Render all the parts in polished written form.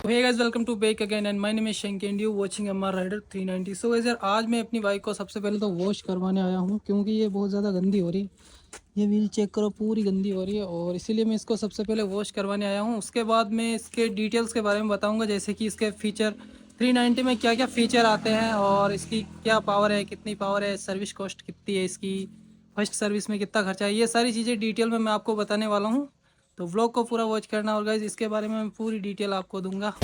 Hey guys, welcome to back again and my name is Shanky and you watching MR rider 390। So guys यार, आज मैं अपनी bike को सबसे पहले तो वॉश करवाने आया हूँ क्योंकि ये बहुत ज़्यादा गंदी हो रही है। ये व्हील चेक करो, पूरी गंदी हो रही है और इसीलिए मैं इसको सबसे पहले वॉश करवाने आया हूँ। उसके बाद मैं इसके डिटेल्स के बारे में बताऊँगा, जैसे कि इसके फीचर 390 में क्या क्या फ़ीचर आते हैं और इसकी क्या पावर है, कितनी पावर है, सर्विस कॉस्ट कितनी है इसकी, फर्स्ट सर्विस में कितना खर्चा है, ये सारी चीज़ें डिटेल में मैं आपको बताने वाला हूँ। तो व्लॉग को पूरा वॉच करना और गाइज इसके बारे में मैं पूरी डिटेल आपको दूंगा।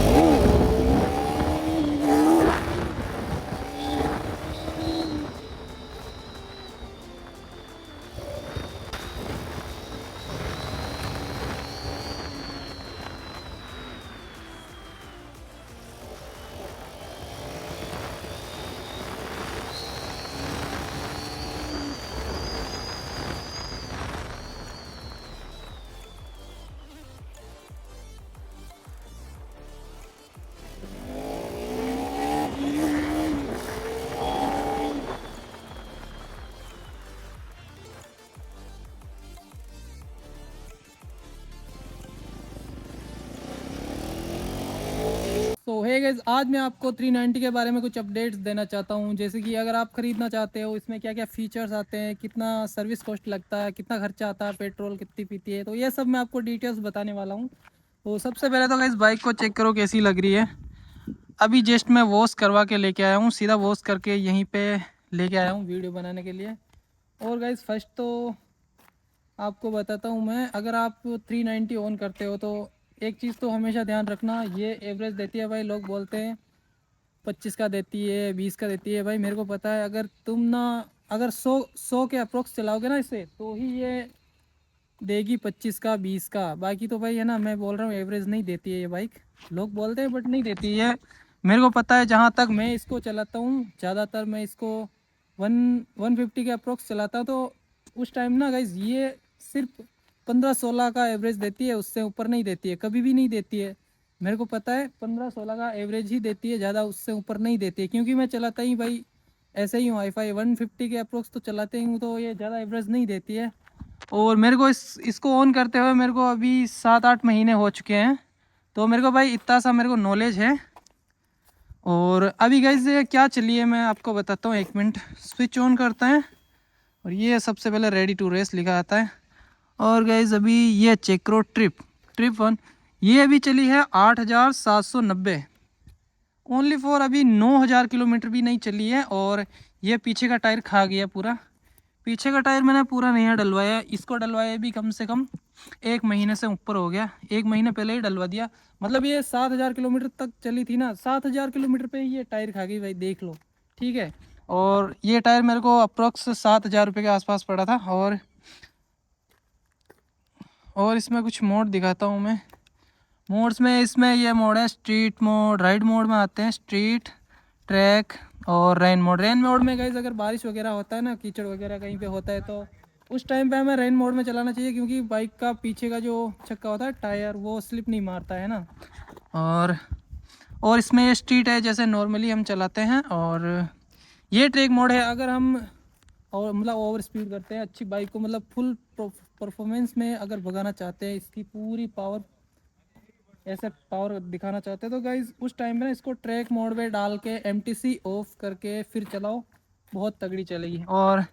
तो है गाइस, आज मैं आपको 390 के बारे में कुछ अपडेट्स देना चाहता हूं, जैसे कि अगर आप ख़रीदना चाहते हो इसमें क्या क्या फ़ीचर्स आते हैं, कितना सर्विस कॉस्ट लगता है, कितना खर्चा आता है, पेट्रोल कितनी पीती है, तो ये सब मैं आपको डिटेल्स बताने वाला हूं। तो सबसे पहले तो गाइस बाइक को चेक करो कैसी लग रही है। अभी जस्ट मैं वॉश करवा के लेके आया हूँ, सीधा वॉश करके यहीं पर लेके आया हूँ वीडियो बनाने के लिए। और गाइस फर्स्ट तो आपको बताता हूँ मैं, अगर आप 390 ऑन करते हो तो एक चीज़ तो हमेशा ध्यान रखना, ये एवरेज देती है भाई। लोग बोलते हैं 25 का देती है, 20 का देती है। भाई मेरे को पता है, अगर तुम ना अगर 100 के अप्रोक्स चलाओगे ना इसे, तो ही ये देगी 25 का, 20 का। बाकी तो भाई है ना, मैं बोल रहा हूँ एवरेज नहीं देती है ये बाइक। लोग बोलते हैं बट नहीं देती है। मेरे को पता है, जहाँ तक मैं इसको चलाता हूँ ज़्यादातर मैं इसको 150 के अप्रोक्स चलाता हूँ, तो उस टाइम ना गाइज ये सिर्फ 15-16 का एवरेज देती है, उससे ऊपर नहीं देती है, कभी भी नहीं देती है। मेरे को पता है 15-16 का एवरेज ही देती है, ज़्यादा उससे ऊपर नहीं देती है, क्योंकि मैं चलाता ही भाई ऐसे ही हूँ। वाईफाई 150 के अप्रोक्स तो चलाते ही हूँ, तो ये ज़्यादा एवरेज नहीं देती है। और मेरे को इसको ऑन करते हुए मेरे को अभी 7-8 महीने हो चुके हैं, तो मेरे को भाई इतना सा मेरे को नॉलेज है। और अभी गाइज क्या चलिए मैं आपको बताता हूँ, 1 मिनट। स्विच ऑन करते हैं और ये सबसे पहले रेडी टू रेस लिखा आता है। और गाइज अभी ये चेक करो, ट्रिप 1 ये अभी चली है 8790 ओनली फॉर, अभी 9000 किलोमीटर भी नहीं चली है। और ये पीछे का टायर खा गया पूरा। पीछे का टायर मैंने पूरा नया डलवाया, इसको डलवाया भी कम से कम 1 महीने से ऊपर हो गया, 1 महीने पहले ही डलवा दिया। मतलब ये 7000 किलोमीटर तक चली थी ना, 7000 किलोमीटर पे ही ये टायर खा गई भाई, देख लो। ठीक है, और ये टायर मेरे को अप्रोक्स 7000 रुपये के आसपास पड़ा था। और इसमें कुछ मोड दिखाता हूँ मैं। मोड्स में इसमें ये मोड है स्ट्रीट मोड, राइड मोड में आते हैं स्ट्रीट, ट्रैक और रेन मोड। रेन मोड में गाइस अगर बारिश वगैरह होता है ना, कीचड़ वगैरह कहीं पे होता है, तो उस टाइम पे हमें रेन मोड में चलाना चाहिए, क्योंकि बाइक का पीछे का जो चक्का होता है टायर, वो स्लिप नहीं मारता है ना। और इसमें ये स्ट्रीट है जैसे नॉर्मली हम चलाते हैं। और ये ट्रैक मोड है, अगर हम और मतलब ओवर स्पीड करते हैं अच्छी बाइक को, मतलब फुल परफॉर्मेंस में अगर भगाना चाहते हैं, इसकी पूरी पावर ऐसे पावर दिखाना चाहते हैं, तो गाइज उस टाइम पे ना इसको ट्रैक मोड पे डाल के एमटीसी ऑफ करके फिर चलाओ, बहुत तगड़ी चलेगी। और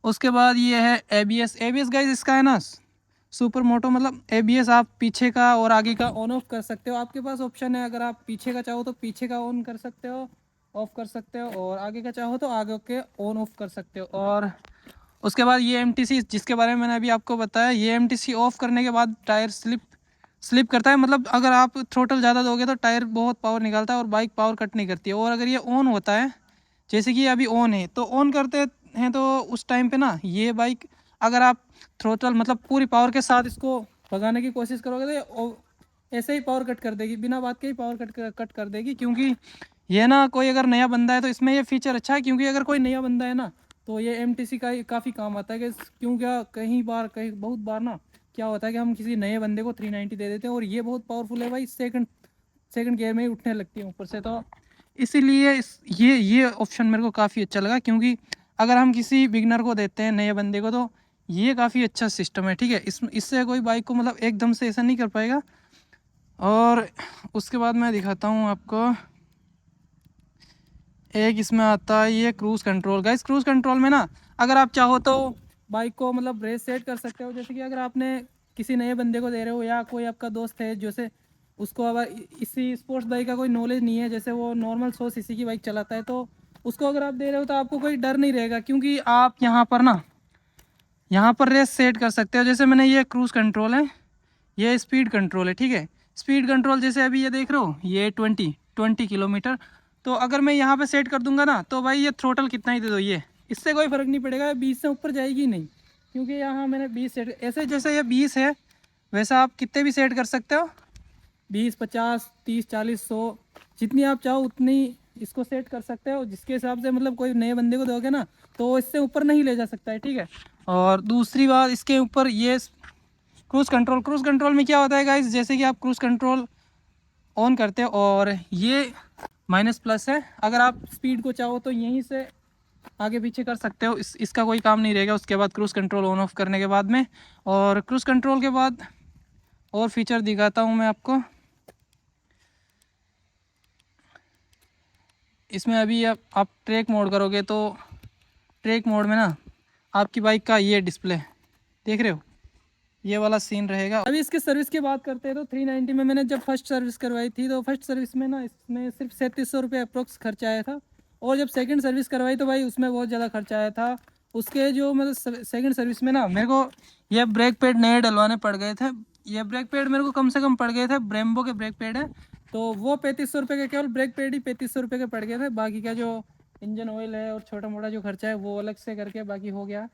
उसके बाद ये है एबीएस गाइज, इसका है ना सुपर मोटो, मतलब एबीएस आप पीछे का और आगे का ऑन ऑफ कर सकते हो। आपके पास ऑप्शन है, अगर आप पीछे का चाहो तो पीछे का ऑन कर सकते हो, ऑफ कर सकते हो, और आगे का चाहो तो आगे के ऑन ऑफ कर सकते हो। और उसके बाद ये एमटीसी, जिसके बारे में मैंने अभी आपको बताया, ये एमटीसी ऑफ करने के बाद टायर स्लिप करता है। मतलब अगर आप थ्रोटल ज़्यादा दोगे तो टायर बहुत पावर निकालता है और बाइक पावर कट नहीं करती है। और अगर ये ऑन होता है, जैसे कि अभी ऑन है, तो ऑन करते हैं तो उस टाइम पे ना ये बाइक, अगर आप थ्रोटल मतलब पूरी पावर के साथ इसको भगाने की कोशिश करोगे तो ऐसे ही पावर कट कर देगी, बिना बात के ही पावर कट कर देगी। क्योंकि ये ना, कोई अगर नया बंदा है तो इसमें ये फीचर अच्छा है, क्योंकि अगर कोई नया बंदा है ना, तो ये एमटीसी का काफ़ी काम आता है। कि क्यों, क्या कहीं बहुत बार ना क्या होता है कि हम किसी नए बंदे को 390 दे देते हैं, और ये बहुत पावरफुल है भाई, सेकंड गियर में ही उठने लगती है ऊपर से। तो इसीलिए ये ऑप्शन मेरे को काफ़ी अच्छा लगा, क्योंकि अगर हम किसी बिगनर को देते हैं, नए बंदे को, तो ये काफ़ी अच्छा सिस्टम है। ठीक है, इससे कोई बाइक को मतलब एकदम से ऐसा नहीं कर पाएगा। और उसके बाद मैं दिखाता हूँ आपको, एक इसमें आता है ये cruise control. Guys cruise control में ना अगर आप चाहो तो बाइक को मतलब रेस सेट कर सकते हो। जैसे कि अगर आपने किसी नए बंदे को दे रहे हो या कोई आपका दोस्त है जैसे उसको अगर इसी स्पोर्ट्स बाइक का कोई नॉलेज नहीं है, जैसे वो नॉर्मल 100 सीसी की बाइक चलाता है, तो उसको अगर आप दे रहे हो तो आपको कोई डर नहीं रहेगा, क्योंकि आप यहाँ पर रेस सेट कर सकते हो। जैसे मैंने ये क्रूज़ कंट्रोल है, ये स्पीड कंट्रोल है, ठीक है। स्पीड कंट्रोल जैसे अभी ये देख रहे हो, ये 20 किलोमीटर। तो अगर मैं यहाँ पे सेट कर दूंगा ना तो भाई ये थ्रोटल कितना ही दे दो, ये इससे कोई फ़र्क नहीं पड़ेगा, 20 से ऊपर जाएगी नहीं, क्योंकि यहाँ मैंने 20 सेट, ऐसे जैसे ये 20 है वैसा आप कितने भी सेट कर सकते हो, 20, 50, 30, 40, 100, जितनी आप चाहो उतनी इसको सेट कर सकते हो। जिसके हिसाब से मतलब कोई नए बंदे को दोगे ना तो इससे ऊपर नहीं ले जा सकता है, ठीक है। और दूसरी बात इसके ऊपर ये क्रूज़ कंट्रोल में क्या होता है गाइस, जैसे कि आप क्रूज़ कंट्रोल ऑन करते हो और ये माइनस प्लस है, अगर आप स्पीड को चाहो तो यहीं से आगे पीछे कर सकते हो, इसका कोई काम नहीं रहेगा उसके बाद क्रूज़ कंट्रोल ऑन ऑफ करने के बाद में। और क्रूज़ कंट्रोल के बाद और फीचर दिखाता हूँ मैं आपको। इसमें अभी आप ट्रैक मोड करोगे तो ट्रैक मोड में ना आपकी बाइक का ये डिस्प्ले देख रहे हो, ये वाला सीन रहेगा। अभी इसके सर्विस की बात करते हैं तो 390 में मैंने जब फर्स्ट सर्विस करवाई थी तो फर्स्ट सर्विस में ना इसमें सिर्फ 3700 रुपये अप्रोक्स खर्चा आया था। और जब सेकंड सर्विस करवाई तो भाई उसमें बहुत ज़्यादा खर्चा आया था। उसके जो मतलब सेकंड सर्विस में ना मेरे को ये ब्रेक पैड नए डलवाने पड़ गए थे। ये ब्रेक पैड मेरे को कम से कम पड़ गए थे, ब्रेम्बो के ब्रेक पैड है, तो वो 3500 रुपये के, केवल ब्रेक पैड ही 3500 रुपये के पड़ गए थे। बाकी का जो इंजन ऑयल है और छोटा मोटा जो खर्चा है वो अलग से करके बाकी हो गया।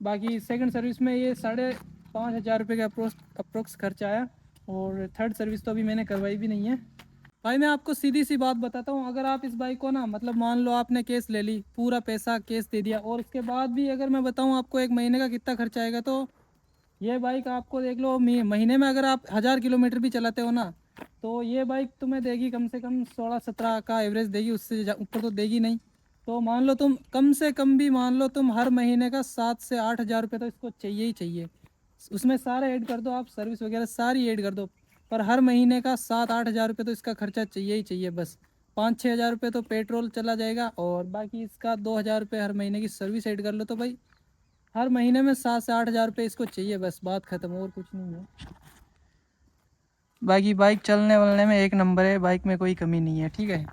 बाकी सेकंड सर्विस में ये 5,500 रुपये का अप्रोक्स खर्चा आया। और थर्ड सर्विस तो अभी मैंने करवाई भी नहीं है। भाई मैं आपको सीधी सी बात बताता हूँ, अगर आप इस बाइक को ना मतलब मान लो आपने केस ले ली, पूरा पैसा केस दे दिया, और उसके बाद भी अगर मैं बताऊँ आपको एक महीने का कितना खर्चा आएगा, तो ये बाइक आपको देख लो महीने में अगर आप 1000 किलोमीटर भी चलाते हो ना तो ये बाइक तुम्हें देगी कम से कम 16-17 का एवरेज देगी, उससे ऊपर तो देगी नहीं। तो मान लो तुम कम से कम भी मान लो तुम हर महीने का 7 से 8 हज़ार रुपये तो इसको चाहिए ही चाहिए। उसमें सारे ऐड कर दो, आप सर्विस वगैरह सारी ऐड कर दो, पर हर महीने का 7-8 हज़ार रुपये तो इसका खर्चा चाहिए ही चाहिए। बस 5-6 हज़ार रुपये तो पेट्रोल चला जाएगा, और बाकी इसका 2 हज़ार रुपये हर महीने की सर्विस ऐड कर लो, तो भाई हर महीने में 7 से 8 हज़ार रुपये इसको चाहिए, बस बात ख़त्म, और कुछ नहीं है। बाकी बाइक चलने वलने में एक नंबर है, बाइक में कोई कमी नहीं है, ठीक है।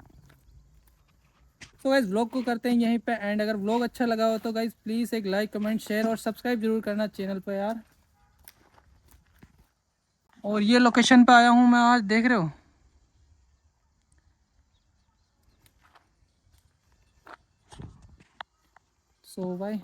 तो गाइस व्लॉग को करते हैं यहीं पे एंड। अगर व्लॉग अच्छा लगा हो तो गाइस प्लीज़ एक लाइक कमेंट शेयर और सब्सक्राइब जरूर करना चैनल पर यार। और ये लोकेशन पे आया हूँ मैं आज, देख रहे हो। सो बाय।